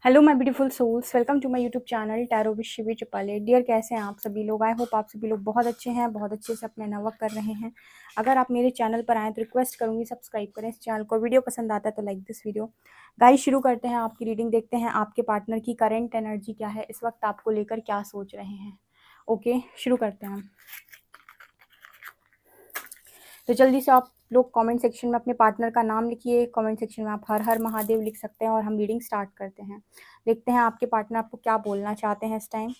Hello my beautiful souls, welcome to my YouTube channel tarot with Shivi Chipale. Dear, कैसे हैं आप सभी लोग? आई होप आप सभी लोग बहुत अच्छे हैं, बहुत अच्छे से अपने वर्क कर रहे हैं। अगर आप मेरे चैनल पर आएँ तो रिक्वेस्ट करूंगी सब्सक्राइब करें इस चैनल को। वीडियो पसंद आता है तो लाइक दिस वीडियो। गाइस, शुरू करते हैं आपकी रीडिंग। देखते हैं आपके पार्टनर की करंट एनर्जी क्या है, इस वक्त आपको लेकर क्या सोच रहे हैं। ओके, शुरू करते हैं। तो जल्दी से आप लोग कमेंट सेक्शन में अपने पार्टनर का नाम लिखिए। कमेंट सेक्शन में आप हर हर महादेव लिख सकते हैं और हम रीडिंग स्टार्ट करते हैं। देखते हैं आपके पार्टनर आपको क्या बोलना चाहते हैं इस टाइम।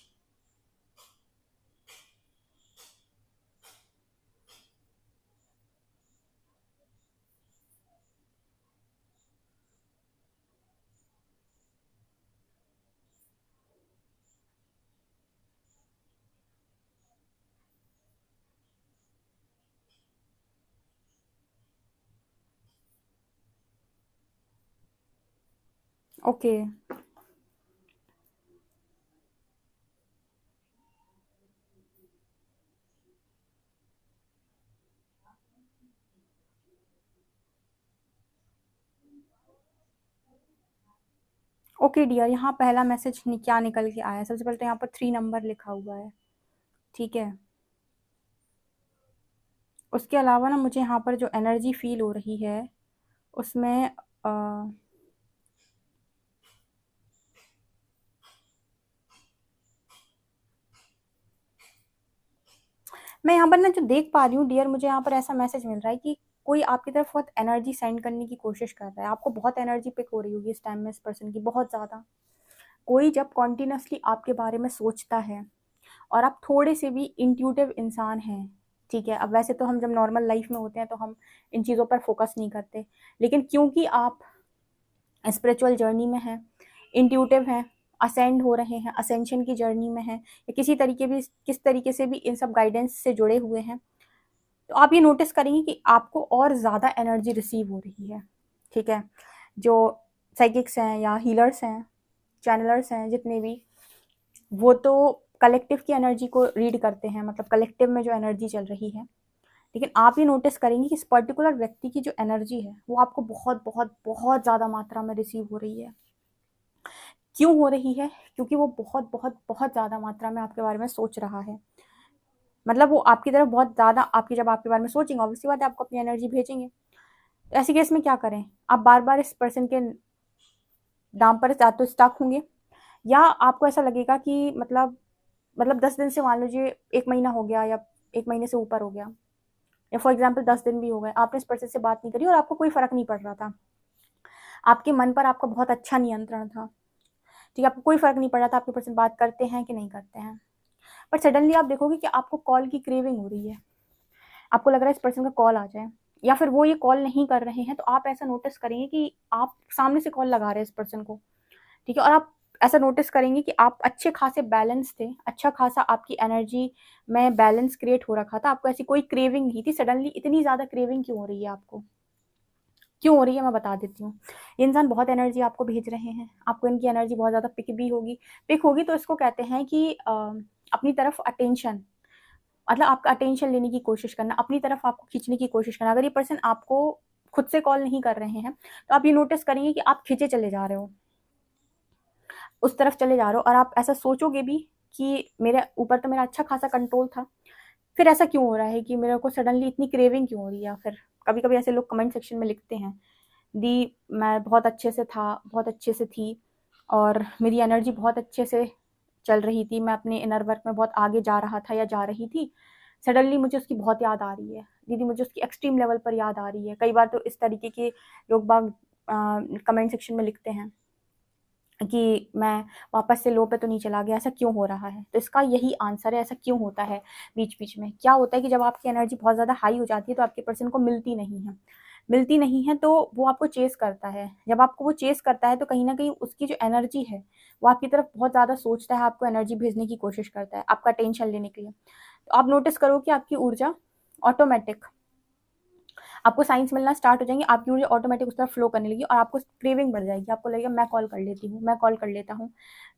ओके, ओके डियर, यहाँ पहला मैसेज क्या निकल के आया? सबसे पहले तो यहाँ पर 3 नंबर लिखा हुआ है, ठीक है। उसके अलावा ना मुझे यहाँ पर जो एनर्जी फील हो रही है उसमें मैं यहाँ पर ना जो देख पा रही हूँ डियर, मुझे यहाँ पर ऐसा मैसेज मिल रहा है कि कोई आपकी तरफ बहुत एनर्जी सेंड करने की कोशिश कर रहा है। आपको बहुत एनर्जी पिक हो रही होगी इस टाइम में इस पर्सन की, बहुत ज़्यादा। कोई जब कॉन्टिन्यूसली आपके बारे में सोचता है और आप थोड़े से भी इंट्यूटिव इंसान हैं, ठीक है। अब वैसे तो हम जब नॉर्मल लाइफ में होते हैं तो हम इन चीज़ों पर फोकस नहीं करते, लेकिन क्योंकि आप स्पिरिचुअल जर्नी में हैं, इंट्यूटिव हैं, असेंड हो रहे हैं, असेंशन की जर्नी में हैं, या किस तरीके से भी इन सब गाइडेंस से जुड़े हुए हैं, तो आप ये नोटिस करेंगे कि आपको और ज़्यादा एनर्जी रिसीव हो रही है, ठीक है। जो साइकिक्स हैं या हीलर्स हैं, चैनलर्स हैं, जितने भी, वो तो कलेक्टिव की एनर्जी को रीड करते हैं, मतलब कलेक्टिव में जो एनर्जी चल रही है। लेकिन आप ये नोटिस करेंगे कि इस पर्टिकुलर व्यक्ति की जो एनर्जी है वो आपको बहुत बहुत बहुत ज़्यादा मात्रा में रिसीव हो रही है। क्यों हो रही है? क्योंकि वो बहुत बहुत बहुत ज़्यादा मात्रा में आपके बारे में सोच रहा है। मतलब वो आपकी तरफ बहुत ज़्यादा, जब आपके बारे में सोचेंगे, ऑब्वियसली बात है आपको अपनी एनर्जी भेजेंगे। तो ऐसे केस में क्या करें? आप बार बार इस पर्सन के नाम पर या तो स्टक होंगे, या आपको ऐसा लगेगा कि मतलब 10 दिन से, मान लीजिए 1 महीना हो गया या 1 महीने से ऊपर हो गया, या फॉर एग्जाम्पल 10 दिन भी हो गए, आपने इस पर्सन से बात नहीं करी और आपको कोई फर्क नहीं पड़ रहा था। आपके मन पर आपका बहुत अच्छा नियंत्रण था, ठीक है। आपको कोई फर्क नहीं पड़ रहा था आपके पर्सन बात करते हैं कि नहीं करते हैं। बट सडनली आप देखोगे कि आपको कॉल की क्रेविंग हो रही है। आपको लग रहा है इस पर्सन का कॉल आ जाए, या फिर वो ये कॉल नहीं कर रहे हैं, तो आप ऐसा नोटिस करेंगे कि आप सामने से कॉल लगा रहे हैं इस पर्सन को, ठीक है। और आप ऐसा नोटिस करेंगे कि आप अच्छे खासे बैलेंस थे, अच्छा खासा आपकी एनर्जी में बैलेंस क्रिएट हो रखा था, आपको ऐसी कोई क्रेविंग नहीं थी। सडनली इतनी ज़्यादा क्रेविंग क्यों हो रही है आपको? क्यों हो रही है मैं बता देती हूँ। ये इंसान बहुत एनर्जी आपको भेज रहे हैं, आपको इनकी एनर्जी बहुत ज़्यादा पिक होगी तो इसको कहते हैं कि अपनी तरफ अटेंशन, मतलब आपका अटेंशन लेने की कोशिश करना, अपनी तरफ आपको खींचने की कोशिश करना। अगर ये पर्सन आपको खुद से कॉल नहीं कर रहे हैं तो आप ये नोटिस करेंगे कि आप खींचे चले जा रहे हो, उस तरफ चले जा रहे हो, और आप ऐसा सोचोगे भी कि मेरे ऊपर तो मेरा अच्छा खासा कंट्रोल था, फिर ऐसा क्यों हो रहा है कि मेरे को सडनली इतनी क्रेविंग क्यों हो रही है। या फिर कभी कभी ऐसे लोग कमेंट सेक्शन में लिखते हैं, दी मैं बहुत अच्छे से था, बहुत अच्छे से थी, और मेरी एनर्जी बहुत अच्छे से चल रही थी, मैं अपने इनर वर्क में बहुत आगे जा रहा था या जा रही थी, सडनली मुझे उसकी बहुत याद आ रही है, दीदी मुझे उसकी एक्सट्रीम लेवल पर याद आ रही है। कई बार तो इस तरीके के लोग बाग कमेंट सेक्शन में लिखते हैं कि मैं वापस से लो पे तो नहीं चला गया, ऐसा क्यों हो रहा है? तो इसका यही आंसर है, ऐसा क्यों होता है। बीच बीच में क्या होता है कि जब आपकी एनर्जी बहुत ज़्यादा हाई हो जाती है तो आपके पर्सन को मिलती नहीं है, तो वो आपको चेस करता है। जब आपको वो चेस करता है तो कहीं ना कहीं उसकी जो एनर्जी है वो आपकी तरफ बहुत ज़्यादा सोचता है, आपको एनर्जी भेजने की कोशिश करता है, आपका टेंशन लेने के लिए। तो आप नोटिस करो कि आपकी ऊर्जा ऑटोमेटिक, आपको साइंस मिलना स्टार्ट हो जाएंगे, आपकी ऊर्जा ऑटोमेटिक उस तरफ फ्लो करने लगी और आपको क्रेविंग बढ़ जाएगी। आपको लगेगा मैं कॉल कर लेती हूँ, मैं कॉल कर लेता हूँ,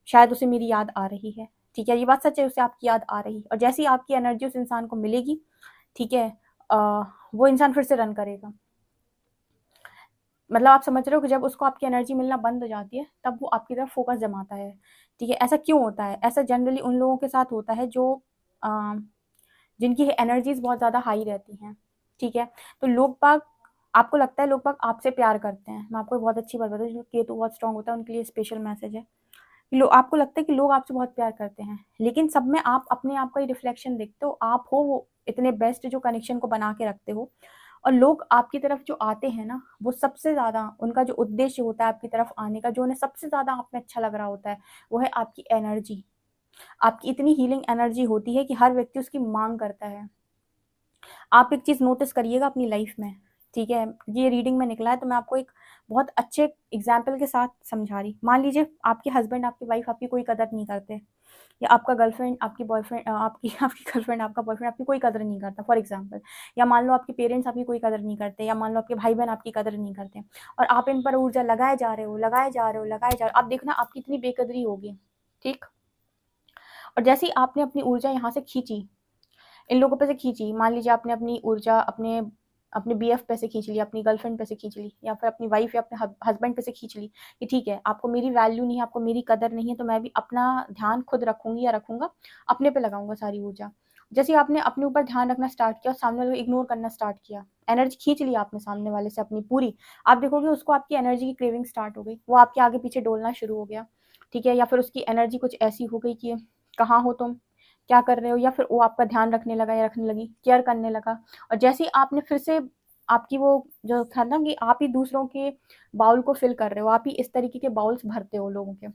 शायद उसे मेरी याद आ रही है, ठीक है। ये बात सच है, उसे आपकी याद आ रही है, और जैसे ही आपकी एनर्जी उस इंसान को मिलेगी, ठीक है, वो इंसान फिर से रन करेगा। मतलब आप समझ रहे हो कि जब उसको आपकी एनर्जी मिलना बंद हो जाती है तब वो आपकी तरफ फोकस जमाता है। ठीक है, ऐसा क्यों होता है? ऐसा जनरली उन लोगों के साथ होता है जो अ, जिनकी एनर्जीज बहुत ज़्यादा हाई रहती हैं। ठीक है, तो लोग बाग, आपको लगता है लोग बाग आपसे प्यार करते हैं। मैं आपको बहुत अच्छी बात बताऊँ, जो केतु बहुत स्ट्रांग होता है उनके लिए स्पेशल मैसेज है। आपको लगता है कि लोग आपसे बहुत प्यार करते हैं, लेकिन सब में आप अपने आप का ही रिफ्लेक्शन देखते हो। आप हो वो इतने बेस्ट जो कनेक्शन को बना के रखते हो, और लोग आपकी तरफ जो आते हैं ना, वो सबसे ज़्यादा उनका जो उद्देश्य होता है आपकी तरफ आने का, जो उन्हें सबसे ज़्यादा आप में अच्छा लग रहा होता है, वो है आपकी एनर्जी। आपकी इतनी हीलिंग एनर्जी होती है कि हर व्यक्ति उसकी मांग करता है। आप एक चीज़ नोटिस करिएगा अपनी लाइफ में, ठीक है? ये रीडिंग में निकला है तो मैं आपको एक बहुत अच्छे एग्जाम्पल के साथ समझा रही। मान लीजिए आपके हस्बैंड, आपकी वाइफ आपकी कोई कदर नहीं करते, या आपका गर्लफ्रेंड आपकी बॉयफ्रेंड आपकी आपकी गर्लफ्रेंड आपका बॉयफ्रेंड आपकी कोई कदर नहीं करता फॉर एग्जाम्पल, या मान लो आपके पेरेंट्स आपकी कोई कदर नहीं करते, या मान लो आपके भाई बहन आपकी कदर नहीं करते, और आप इन पर ऊर्जा लगाए जा रहे हो, लगाए जा रहे हो, लगाए जा रहे हो, आप देखना आपकी इतनी बेकदरी होगी। ठीक, और जैसे ही आपने अपनी ऊर्जा यहाँ से खींची, इन लोगों पे से खींची, मान लीजिए आपने अपनी ऊर्जा अपने अपने बीएफ पे से खींच ली, अपनी गर्लफ्रेंड पे से खींच ली, या फिर अपनी वाइफ या अपने हस्बैंड पे से खींच ली कि ठीक है, आपको मेरी वैल्यू नहीं है, आपको मेरी कदर नहीं है, तो मैं भी अपना ध्यान खुद रखूंगी या रखूंगा, अपने पे लगाऊंगा सारी ऊर्जा। जैसे ही आपने अपने ऊपर ध्यान रखना स्टार्ट किया और सामने वाले को इग्नोर करना स्टार्ट किया, एनर्जी खींच ली आपने सामने वाले से अपनी पूरी, आप देखोगे उसको आपकी एनर्जी की क्रेविंग स्टार्ट हो गई, वो आपके आगे पीछे डोलना शुरू हो गया। ठीक है, या फिर उसकी एनर्जी कुछ ऐसी हो गई कि कहाँ हो तुम, क्या कर रहे हो, या फिर वो आपका ध्यान रखने लगा या रखने लगी, केयर करने लगा। और जैसे ही आपने फिर से आपकी वो जो था ना कि आप ही दूसरों के बाउल को फिल कर रहे हो, आप ही इस तरीके के बाउल्स भरते हो लोगों के,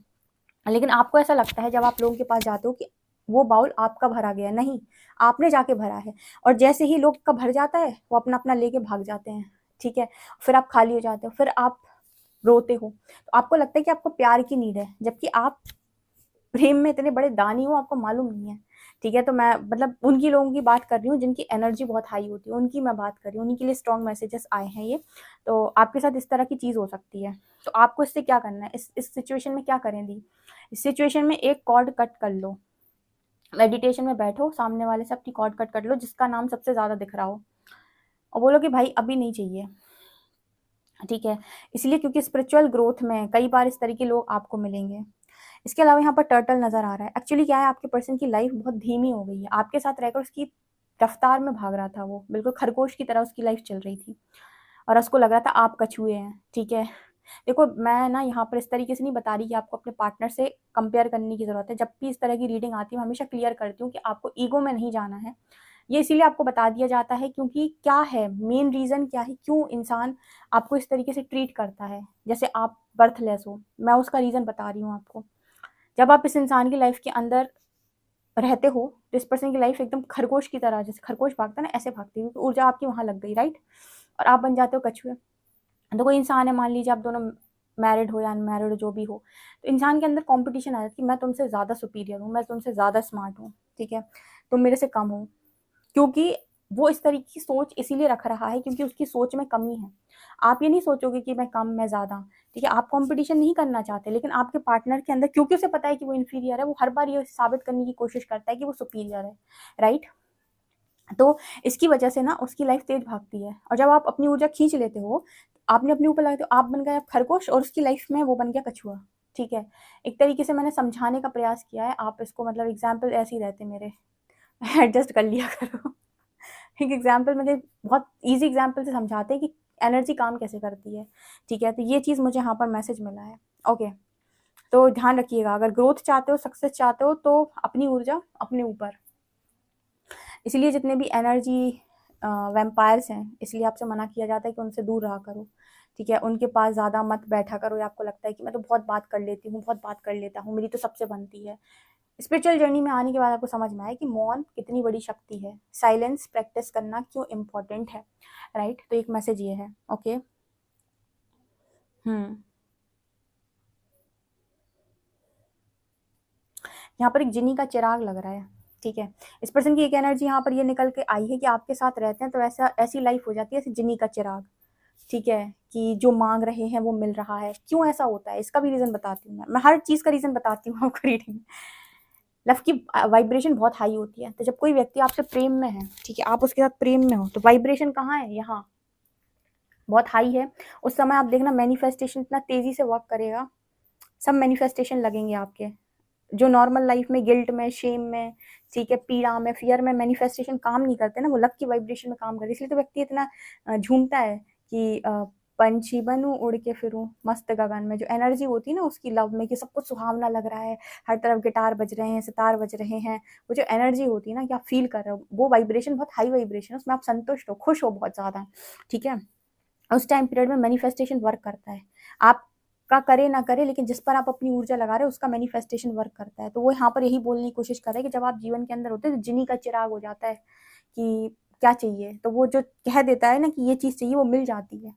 लेकिन आपको ऐसा लगता है जब आप लोगों के पास जाते हो कि वो बाउल आपका भरा गया, नहीं, आपने जाके भरा है। और जैसे ही लोग का भर जाता है वो अपना अपना लेके भाग जाते हैं। ठीक है, फिर आप खाली हो जाते हो, फिर आप रोते हो, तो आपको लगता है कि आपको प्यार की नीड है, जबकि आप प्रेम में इतने बड़े दानी हो, आपको मालूम नहीं है। ठीक है, तो मैं मतलब उनकी लोगों की बात कर रही हूँ जिनकी एनर्जी बहुत हाई होती है, उनकी मैं बात कर रही हूँ, उन्हीं के लिए स्ट्रॉन्ग मैसेजेस आए हैं ये। तो आपके साथ इस तरह की चीज़ हो सकती है, तो आपको इससे क्या करना है, इस सिचुएशन में क्या करें दी, इस सिचुएशन में एक कॉर्ड कट कर लो, मेडिटेशन में बैठो, सामने वाले से अपनी कॉर्ड कट कर लो जिसका नाम सबसे ज़्यादा दिख रहा हो, और बोलो कि भाई अभी नहीं चाहिए। ठीक है, इसलिए क्योंकि स्पिरिचुअल ग्रोथ में कई बार इस तरह के लोग आपको मिलेंगे। इसके अलावा यहाँ पर टर्टल नज़र आ रहा है। एक्चुअली क्या है, आपके पर्सन की लाइफ बहुत धीमी हो गई है, आपके साथ रहकर उसकी रफ्तार में भाग रहा था, वो बिल्कुल खरगोश की तरह उसकी लाइफ चल रही थी, और उसको लग रहा था आप कछुए हैं। ठीक है, देखो मैं ना यहाँ पर इस तरीके से नहीं बता रही कि आपको अपने पार्टनर से कंपेयर करने की ज़रूरत है। जब भी इस तरह की रीडिंग आती है, मैं हमेशा क्लियर करती हूँ कि आपको ईगो में नहीं जाना है। ये इसीलिए आपको बता दिया जाता है क्योंकि क्या है, मेन रीज़न क्या है, क्यों इंसान आपको इस तरीके से ट्रीट करता है, जैसे आप बर्थलेस हो, मैं उसका रीज़न बता रही हूँ आपको। जब आप इस इंसान की लाइफ के अंदर रहते हो, तो इस पर्सन की लाइफ एकदम खरगोश की तरह, जैसे खरगोश भागता है ना, ऐसे भागती है, तो ऊर्जा आपकी वहाँ लग गई, राइट, और आप बन जाते हो कछुए। तो कोई इंसान है, मान लीजिए आप दोनों मैरिड हो या अनमैरिड हो, जो भी हो, तो इंसान के अंदर कंपटीशन आ जाती है कि मैं तुमसे ज़्यादा सुपीरियर हूँ, मैं तुमसे ज़्यादा स्मार्ट हूँ। ठीक है, तुम मेरे से कम हो, क्योंकि वो इस तरीके की सोच इसीलिए रख रहा है क्योंकि उसकी सोच में कमी है। आप ये नहीं सोचोगे कि मैं कम, मैं ज़्यादा। ठीक है, आप कंपटीशन नहीं करना चाहते, लेकिन आपके पार्टनर के अंदर, क्योंकि उसे पता है कि वो इन्फीरियर है, वो हर बार ये साबित करने की कोशिश करता है कि वो सुपीरियर है, राइट। तो इसकी वजह से ना उसकी लाइफ तेज भागती है, और जब आप अपनी ऊर्जा खींच लेते हो, आपने अपने ऊपर लगाते हो, आप बन गए खरगोश और उसकी लाइफ में वो बन गया कछुआ। ठीक है, एक तरीके से मैंने समझाने का प्रयास किया है, आप इसको मतलब एग्जाम्पल ऐसे ही रहते मेरे, एडजस्ट कर लिया करो। एक एग्जाम्पल में बहुत ईजी एग्जाम्पल से समझाते हैं कि एनर्जी काम कैसे करती है। ठीक है, तो ये चीज़ मुझे यहाँ पर मैसेज मिला है। ओके, तो ध्यान रखिएगा, अगर ग्रोथ चाहते हो, सक्सेस चाहते हो, तो अपनी ऊर्जा अपने ऊपर, इसलिए जितने भी एनर्जी वैम्पायर्स हैं, इसलिए आपसे मना किया जाता है कि उनसे दूर रहा करो। ठीक है, उनके पास ज़्यादा मत बैठा करो, या आपको लगता है कि मैं तो बहुत बात कर लेती हूँ, बहुत बात कर लेता हूँ, मेरी तो सबसे बनती है। स्पिरिचुअल जर्नी में आने के बाद आपको समझ में आया कि मौन कितनी बड़ी शक्ति है, साइलेंस प्रैक्टिस करना क्यों इम्पोर्टेंट है, राइट। तो एक मैसेज ये है। ओके, यहाँ पर एक जिनी का चिराग लग रहा है। ठीक है, इस पर्सन की एक एनर्जी यहाँ पर ये निकल के आई है कि आपके साथ रहते हैं तो ऐसा ऐसी लाइफ हो जाती है जैसे जिनी का चिराग। ठीक है, कि जो मांग रहे हैं वो मिल रहा है। क्यों ऐसा होता है, इसका भी रीजन बताती हूँ मैं हर चीज़ का रीजन बताती हूँ आपको रीडिंग में। लव की वाइब्रेशन बहुत हाई होती है, तो जब कोई व्यक्ति आपसे प्रेम में है, ठीक है, आप उसके साथ प्रेम में हो, तो वाइब्रेशन कहाँ है, यहाँ। बहुत हाई है, उस समय आप देखना मैनिफेस्टेशन इतना तेज़ी से वर्क करेगा, सब मैनिफेस्टेशन लगेंगे आपके। जो नॉर्मल लाइफ में गिल्ट में, शेम में, ठीक है, पीड़ा में, फियर में मैनिफेस्टेशन काम नहीं करते ना, वो लक की वाइब्रेशन में काम करते, इसलिए तो व्यक्ति इतना झूमता है कि पंछी बनूं उड़ के फिरूं मस्त गगन में। जो एनर्जी होती है ना उसकी लव में, कि सब कुछ सुहावना लग रहा है, हर तरफ गिटार बज रहे हैं, सितार बज रहे हैं, वो जो एनर्जी होती है ना कि आप फील कर रहे हो, वो वाइब्रेशन बहुत हाई वाइब्रेशन है, उसमें आप संतुष्ट हो, खुश हो बहुत ज़्यादा, ठीक है। उस टाइम पीरियड में मैनिफेस्टेशन वर्क करता है, आपका करे ना करे, लेकिन जिस पर आप अपनी ऊर्जा लगा रहे हो उसका मैनिफेस्टेशन वर्क करता है। तो वो यहाँ पर यही बोलने की कोशिश कर रहे हैं कि जब आप जीवन के अंदर होते हैं तो जिनी का चिराग हो जाता है कि क्या चाहिए, तो वो जो कह देता है ना कि ये चीज़ चाहिए, वो मिल जाती है।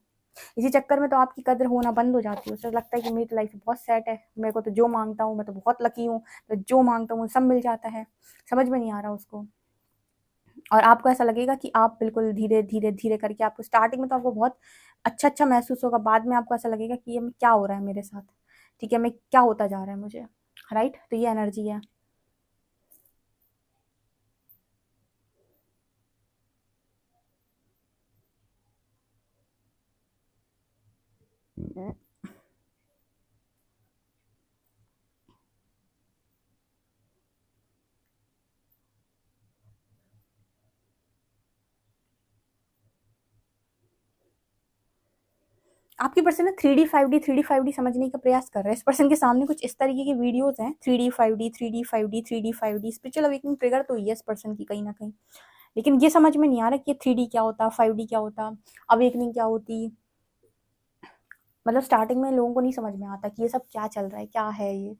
इसी चक्कर में तो आपकी कदर होना बंद हो जाती है, उसे लगता है कि मेरी तो लाइफ बहुत सेट है, मेरे को तो जो मांगता हूँ, मैं तो बहुत लकी हूँ, तो जो मांगता हूँ सब मिल जाता है। समझ में नहीं आ रहा उसको, और आपको ऐसा लगेगा कि आप बिल्कुल धीरे धीरे धीरे करके, आपको स्टार्टिंग में तो आपको बहुत अच्छा अच्छा महसूस होगा, बाद में आपको ऐसा लगेगा कि ये क्या हो रहा है मेरे साथ, ठीक है, मैं क्या होता जा रहा है मुझे, राइट। तो ये एनर्जी है। आपकी पर्सन ना 3D 5D समझने का प्रयास कर रहा है। इस पर्सन के सामने कुछ इस तरीके की वीडियोस हैं, 3D 5D spiritual awakening trigger तो हुई है इस पर्सन की कहीं ना कहीं, लेकिन ये समझ में नहीं आ रहा कि ये 3D क्या होता, 5D क्या होता, अवेकनिंग क्या होती। मतलब स्टार्टिंग में लोगों को नहीं समझ में आता कि ये सब क्या चल रहा है, क्या है ये।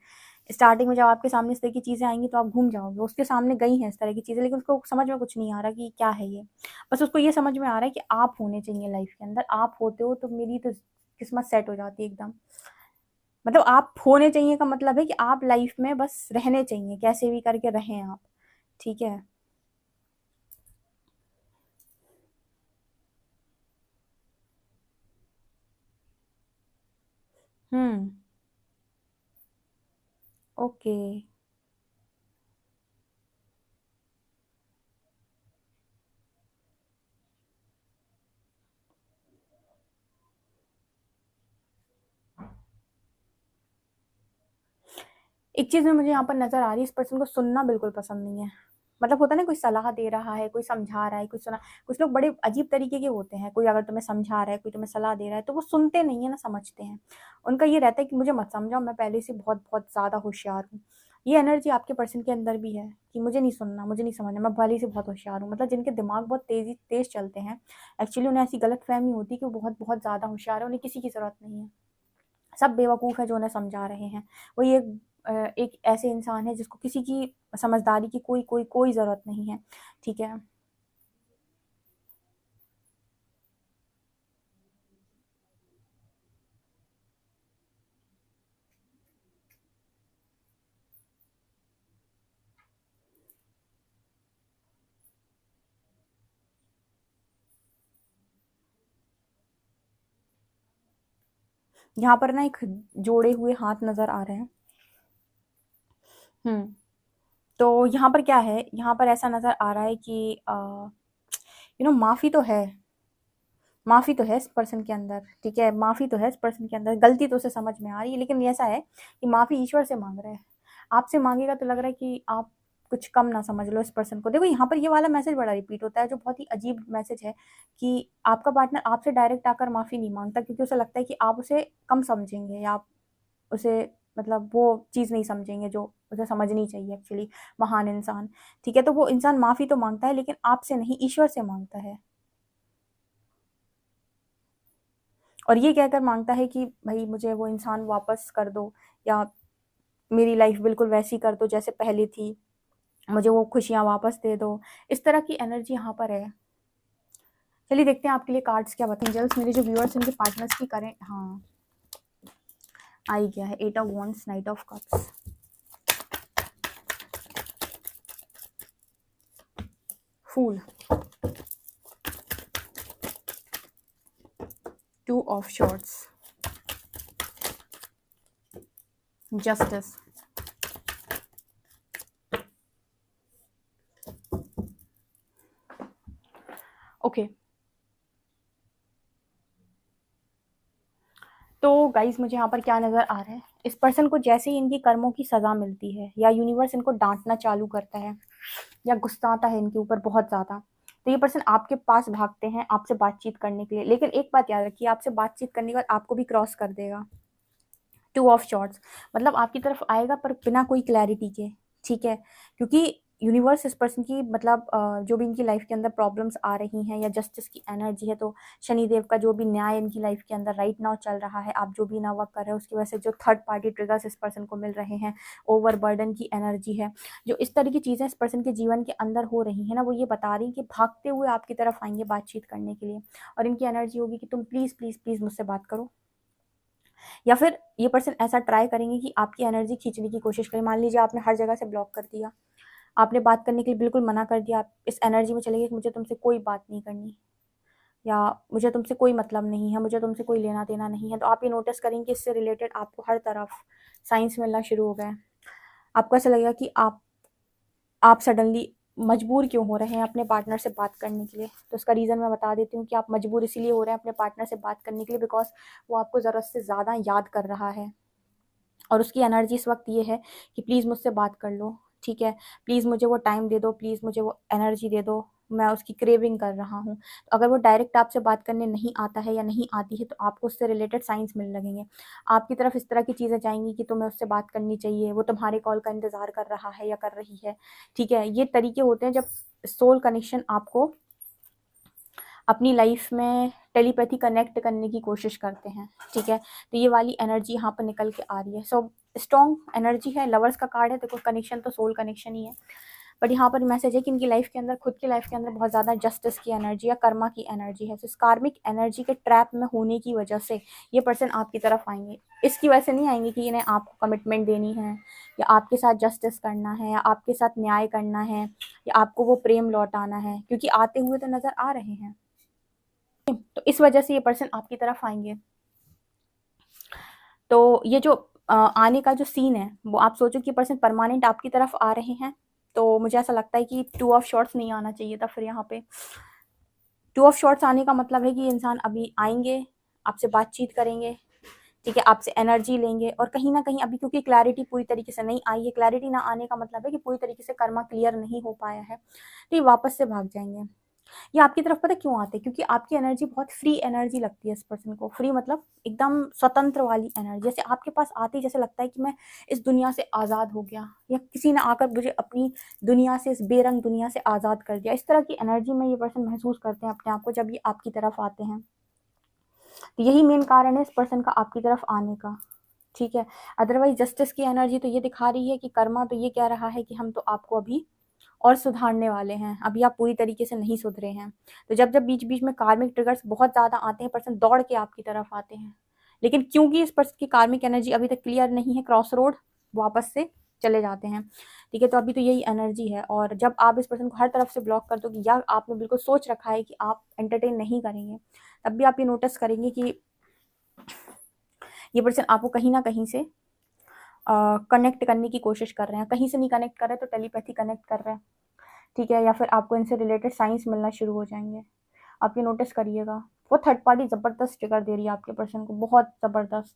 स्टार्टिंग में जब आपके सामने इस तरह की चीज़ें आएंगी तो आप घूम जाओगे, उसके सामने गई हैं इस तरह की चीज़ें, लेकिन उसको समझ में कुछ नहीं आ रहा कि क्या है ये। बस उसको ये समझ में आ रहा है कि आप होने चाहिए लाइफ के अंदर, आप होते हो तो मेरी तो किस्मत सेट हो जाती है एकदम। मतलब आप होने चाहिए का मतलब है कि आप लाइफ में बस रहने चाहिए, कैसे भी करके रहें आप, ठीक है। हम्म। ओके। एक चीज़ में मुझे यहाँ पर नज़र आ रही है, इस पर्सन को सुनना बिल्कुल पसंद नहीं है। मतलब होता है ना, कोई सलाह दे रहा है, कोई समझा रहा है, कोई सुना, कुछ लोग बड़े अजीब तरीके के होते हैं, कोई अगर तुम्हें समझा रहा है, कोई तुम्हें सलाह दे रहा है, तो वो सुनते नहीं है ना समझते हैं। उनका ये रहता है कि मुझे मत समझाओ, मैं पहले से बहुत बहुत ज़्यादा होशियार हूँ। ये एनर्जी आपके पर्सन के अंदर भी है कि मुझे नहीं सुनना, मुझे नहीं समझना, मैं पहले से बहुत होशियार हूँ। मतलब जिनके दिमाग बहुत तेज चलते हैं, एक्चुअली उन्हें ऐसी गलत फहमी होती है कि वो बहुत बहुत ज़्यादा होशियार है, उन्हें किसी की ज़रूरत नहीं है, सब बेवकूफ़ है जो उन्हें समझा रहे हैं। वो ये एक ऐसे इंसान है जिसको किसी की समझदारी की कोई ज़रूरत नहीं है, ठीक है। यहाँ पर ना एक जोड़े हुए हाथ नज़र आ रहे हैं। हुँ। तो यहाँ पर क्या है, यहाँ पर ऐसा नज़र आ रहा है कि माफ़ी तो है, माफ़ी तो है इस पर्सन के अंदर, ठीक है, माफ़ी तो है इस पर्सन के अंदर, गलती तो उसे समझ में आ रही है, लेकिन ऐसा है कि माफ़ी ईश्वर से माँग रहा है। आपसे माँगेगा तो लग रहा है कि आप कुछ कम ना समझ लो इस पर्सन को। देखो यहाँ पर ये वाला मैसेज बड़ा रिपीट होता है, जो बहुत ही अजीब मैसेज है कि आपका पार्टनर आपसे डायरेक्ट आकर माफ़ी नहीं माँगता, क्योंकि उसे लगता है कि आप उसे कम समझेंगे, या आप उसे मतलब वो चीज़ नहीं समझेंगे जो उसे समझनी चाहिए एक्चुअली, महान इंसान, ठीक है। तो वो इंसान माफ़ी तो माँगता है, लेकिन आपसे नहीं, ईश्वर से माँगता है। और ये कहकर माँगता है कि भई मुझे वो इंसान वापस कर दो, या मेरी लाइफ़ बिल्कुल वैसी कर दो जैसे पहले थी, मुझे वो खुशियाँ वापस दे दो। इस तरह की एनर्जी यहाँ पर है। चलिए देखते हैं आपके लिए कार्ड्स क्या बताएँ। एंजल्स मेरे जो व्यूअर्स हैं उनके पार्टनर्स की करें, हाँ, आ ही गया है 8 of wands, knight of cups, fool, 2 of swords, justice, okay. Guys मुझे यहाँ पर क्या नज़र आ रहा है, इस पर्सन को जैसे ही इनकी कर्मों की सज़ा मिलती है या यूनिवर्स इनको डांटना चालू करता है या गुस्साता है इनके ऊपर बहुत ज़्यादा, तो ये पर्सन आपके पास भागते हैं आपसे बातचीत करने के लिए। लेकिन एक बात याद रखिए, आपसे बातचीत करने के बाद आपको भी क्रॉस कर देगा। 2 ऑफ शॉर्ट्स, मतलब आपकी तरफ आएगा पर बिना कोई क्लैरिटी के, ठीक है? क्योंकि यूनिवर्स इस पर्सन की मतलब जो भी इनकी लाइफ के अंदर प्रॉब्लम्स आ रही हैं या जस्टिस की एनर्जी है, तो शनिदेव का जो भी न्याय इनकी लाइफ के अंदर राइट नाउ चल रहा है, आप जो भी ना वर्क कर रहे हो उसकी वजह से जो थर्ड पार्टी ट्रिगर्स इस पर्सन को मिल रहे हैं, ओवरबर्डन की एनर्जी है, जो इस तरह की चीज़ें इस पर्सन के जीवन के अंदर हो रही हैं ना, वो ये बता रही हैं कि भागते हुए आपकी तरफ आएंगे बातचीत करने के लिए। और इनकी एनर्जी होगी कि तुम प्लीज़ प्लीज़ प्लीज़ मुझसे बात करो। या फिर ये पर्सन ऐसा ट्राई करेंगे कि आपकी एनर्जी खींचने की कोशिश करें। मान लीजिए आपने हर जगह से ब्लॉक कर दिया, आपने बात करने के लिए बिल्कुल मना कर दिया, आप इस एनर्जी में चले गए कि मुझे तुमसे कोई बात नहीं करनी या मुझे तुमसे कोई मतलब नहीं है, मुझे तुमसे कोई लेना देना नहीं है, तो आप ये नोटिस करेंगे कि इससे रिलेटेड आपको हर तरफ साइंस मिलना शुरू हो गए। आपको ऐसा लगेगा कि आप सडनली मजबूर क्यों हो रहे हैं अपने पार्टनर से बात करने के लिए। तो उसका रीज़न मैं बता देती हूँ कि आप मजबूर इसीलिए हो रहे हैं अपने पार्टनर से बात करने के लिए बिकॉज वो आपको ज़रूरत से ज़्यादा याद कर रहा है और उसकी एनर्जी इस वक्त ये है कि प्लीज़ मुझसे बात कर लो, ठीक है? प्लीज़ मुझे वो टाइम दे दो, प्लीज़ मुझे वो एनर्जी दे दो, मैं उसकी क्रेविंग कर रहा हूँ। तो अगर वो डायरेक्ट आपसे बात करने नहीं आता है या नहीं आती है, तो आपको उससे रिलेटेड साइंस मिलने लगेंगे। आपकी तरफ इस तरह की चीज़ें जाएँगी कि तुम्हें उससे बात करनी चाहिए, वो तुम्हारे कॉल का इंतज़ार कर रहा है या कर रही है, ठीक है? ये तरीके होते हैं जब सोल कनेक्शन आपको अपनी लाइफ में टेलीपैथी कनेक्ट करने की कोशिश करते हैं, ठीक है? तो ये वाली एनर्जी यहाँ पर निकल के आ रही है। सो स्ट्रॉन्ग एनर्जी है, लवर्स का कार्ड है, देखो कनेक्शन तो सोल कनेक्शन ही है। बट यहाँ पर मैसेज है कि इनकी लाइफ के अंदर, खुद की लाइफ के अंदर बहुत ज़्यादा जस्टिस की एनर्जी या कर्मा की एनर्जी है। तो इस कार्मिक एनर्जी के ट्रैप में होने की वजह से ये पर्सन आपकी तरफ आएंगे। इसकी वजह से नहीं आएंगे कि इन्हें आपको कमिटमेंट देनी है या आपके साथ जस्टिस करना है या आपके साथ न्याय करना है या आपको वो प्रेम लौटाना है, क्योंकि आते हुए तो नज़र आ रहे हैं। तो इस वजह से ये पर्सन आपकी तरफ आएंगे। तो ये जो आने का जो सीन है, वो आप सोचो कि पर्सन परमानेंट आपकी तरफ आ रहे हैं, तो मुझे ऐसा लगता है कि 2 ऑफ शॉर्ट्स नहीं आना चाहिए था। फिर यहाँ पे 2 ऑफ शॉर्ट्स आने का मतलब है कि इंसान अभी आएंगे, आपसे बातचीत करेंगे, ठीक है? आपसे एनर्जी लेंगे और कहीं ना कहीं अभी क्योंकि क्लैरिटी पूरी तरीके से नहीं आई है, क्लैरिटी ना आने का मतलब है कि पूरी तरीके से कर्मा क्लियर नहीं हो पाया है, तो ये वापस से भाग जाएंगे। ये आपकी तरफ पता क्यों आते हैं? क्योंकि आपकी एनर्जी बहुत फ्री एनर्जी लगती है इस पर्सन को। फ्री मतलब एकदम स्वतंत्र वाली एनर्जी, जैसे आपके पास आते ही जैसे लगता है कि मैं इस दुनिया से आज़ाद हो गया या किसी ने आकर मुझे अपनी दुनिया से, इस बेरंग दुनिया से आज़ाद कर दिया। इस तरह की एनर्जी में ये पर्सन महसूस करते हैं अपने आप को जब ये आपकी तरफ आते हैं। तो यही मेन कारण है इस पर्सन का आपकी तरफ आने का, ठीक है? अदरवाइज जस्टिस की एनर्जी तो ये दिखा रही है कि कर्मा तो ये कह रहा है कि हम तो आपको अभी और सुधारने वाले हैं, अभी आप पूरी तरीके से नहीं सुधरे हैं। तो जब जब बीच बीच में कार्मिक ट्रिगर्स बहुत ज़्यादा आते हैं, पर्सन दौड़ के आपकी तरफ आते हैं। लेकिन क्योंकि इस पर्सन की कार्मिक एनर्जी अभी तक क्लियर नहीं है, क्रॉस रोड वापस से चले जाते हैं, ठीक है? तो अभी तो यही एनर्जी है। और जब आप इस पर्सन को हर तरफ से ब्लॉक कर दोगे या आपने बिल्कुल सोच रखा है कि आप एंटरटेन नहीं करेंगे, तब भी आप ये नोटिस करेंगे कि ये पर्सन आपको कहीं ना कहीं से कनेक्ट करने की कोशिश कर रहे हैं। कहीं से नहीं कनेक्ट कर रहे तो टेलीपैथी कनेक्ट कर रहे हैं, ठीक है? या फिर आपको इनसे रिलेटेड साइंस मिलना शुरू हो जाएंगे। आप ये नोटिस करिएगा, वो थर्ड पार्टी ज़बरदस्त ट्रिगर दे रही है आपके पर्सन को, बहुत ज़बरदस्त।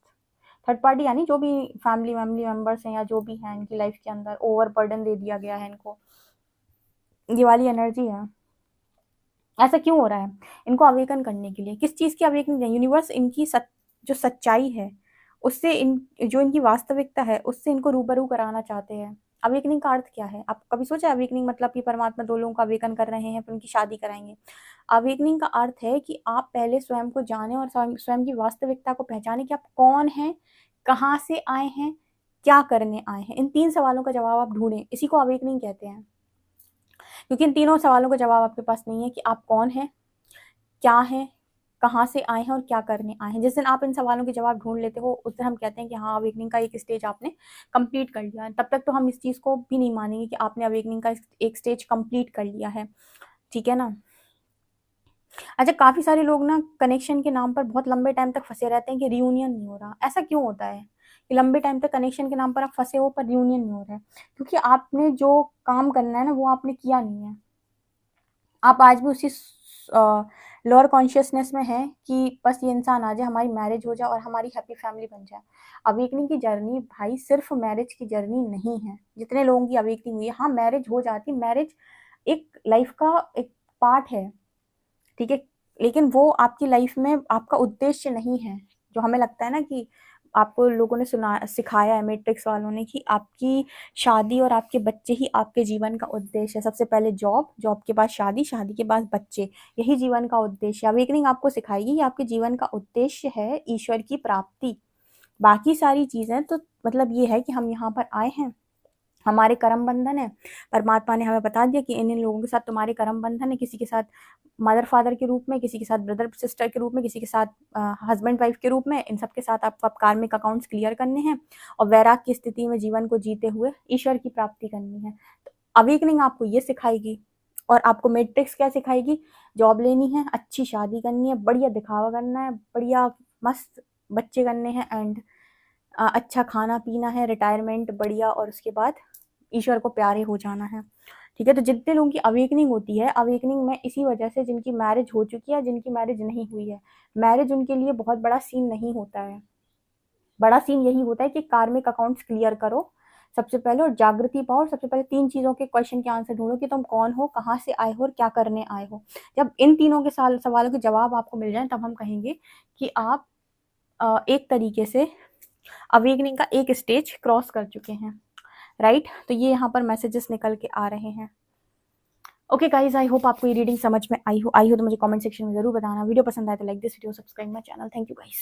थर्ड पार्टी यानी जो भी फैमिली फैमिली मेम्बर्स हैं या जो भी हैं इनकी लाइफ के अंदर, ओवर बर्डन दे दिया गया है इनको, ये वाली एनर्जी है। ऐसा क्यों हो रहा है? इनको अवेकन करने के लिए। किस चीज़ की अवेकन है? यूनिवर्स इनकी जो सच्चाई है उससे, जो इनकी वास्तविकता है उससे इनको रूबरू कराना चाहते हैं। अवेकनिंग का अर्थ क्या है? आप कभी सोचा अवेकनिंग मतलब कि परमात्मा दो लोगों का अवेकन कर रहे हैं फिर उनकी शादी कराएंगे? अवेकनिंग का अर्थ है कि आप पहले स्वयं को जाने और स्वयं की वास्तविकता को पहचाने कि आप कौन हैं, कहाँ से आए हैं, क्या करने आए हैं। इन 3 सवालों का जवाब आप ढूंढें, इसी को अवेकनिंग कहते हैं। क्योंकि इन तीनों सवालों का जवाब आपके पास नहीं है कि आप कौन हैं, क्या हैं, कहाँ से आए हैं और क्या करने आए हैं। जिस दिन आप इन सवालों के जवाब ढूंढ लेते हो उस दिन हम कहते हैं कि हाँ, अवेकनिंग का एक स्टेज आपने कंप्लीट कर लिया है। तब तक तो हम इस चीज़ को भी नहीं मानेंगे कि आपने अवेकनिंग का एक स्टेज कंप्लीट कर लिया है, ठीक है ना? अच्छा, काफ़ी सारे लोग ना कनेक्शन के नाम पर बहुत लंबे टाइम तक फंसे रहते हैं कि रियूनियन नहीं हो रहा। ऐसा क्यों होता है कि लंबे टाइम तक कनेक्शन के नाम पर आप फंसे हो पर रियूनियन नहीं हो रहा है? क्योंकि आपने जो काम करना है ना वो आपने किया नहीं है। आप आज भी उसी लोअर कॉन्शियसनेस में है कि बस ये इंसान आ जाए, हमारी मैरिज हो जाए और हमारी हैप्पी फैमिली बन जाए। अवेकनिंग की जर्नी भाई सिर्फ मैरिज की जर्नी नहीं है। जितने लोगों की अवेकनिंग हुई है, हाँ मैरिज हो जाती, मैरिज एक लाइफ का एक पार्ट है, ठीक है, लेकिन वो आपकी लाइफ में आपका उद्देश्य नहीं है। जो हमें लगता है ना कि आपको लोगों ने सुना सिखाया है, मैट्रिक्स वालों ने, कि आपकी शादी और आपके बच्चे ही आपके जीवन का उद्देश्य है। सबसे पहले जॉब, जॉब के बाद शादी, शादी के बाद बच्चे, यही जीवन का उद्देश्य है। अवेकनिंग आपको सिखाएगी कि आपके जीवन का उद्देश्य है ईश्वर की प्राप्ति। बाकी सारी चीजें तो मतलब ये है कि हम यहाँ पर आए हैं, हमारे कर्म बंधन है। परमात्मा ने हमें बता दिया कि इन इन लोगों के साथ तुम्हारे कर्म बंधन है, किसी के साथ मदर फादर के रूप में, किसी के साथ ब्रदर सिस्टर के रूप में, किसी के साथ हस्बैंड वाइफ के रूप में। इन सब के साथ आपको आप कार्मिक अकाउंट्स क्लियर करने हैं और वैराग की स्थिति में जीवन को जीते हुए ईश्वर की प्राप्ति करनी है। तो अवेकनिंग आपको ये सिखाएगी। और आपको मैट्रिक्स क्या सिखाएगी? जॉब लेनी है, अच्छी शादी करनी है, बढ़िया दिखावा करना है, बढ़िया मस्त बच्चे करने हैं, एंड अच्छा खाना पीना है, रिटायरमेंट बढ़िया, और उसके बाद ईश्वर को प्यारे हो जाना है। ठीक है, तो जितने लोगों की अवेकनिंग होती है, अवेकनिंग में इसी वजह से जिनकी मैरिज हो चुकी है, जिनकी मैरिज नहीं हुई है, मैरिज उनके लिए बहुत बड़ा सीन नहीं होता है। बड़ा सीन यही होता है कि कार्मिक अकाउंट्स क्लियर करो सबसे पहले, और जागृति पाओ, और सबसे पहले 3 चीजों के क्वेश्चन के आंसर ढूंढो कि तुम कौन हो, कहाँ से आए हो और क्या करने आए हो। जब इन तीनों के सवालों के जवाब आपको मिल जाए, तब हम कहेंगे कि आप एक तरीके से अवेकनिंग का एक स्टेज क्रॉस कर चुके हैं, राइट। तो ये यहाँ पर मैसेजेस निकल के आ रहे हैं। ओके गाइज, आई होप आपको ये रीडिंग समझ में आई हो तो मुझे कमेंट सेक्शन में जरूर बताना। वीडियो पसंद आए तो like this video, subscribe my channel. Thank you guys.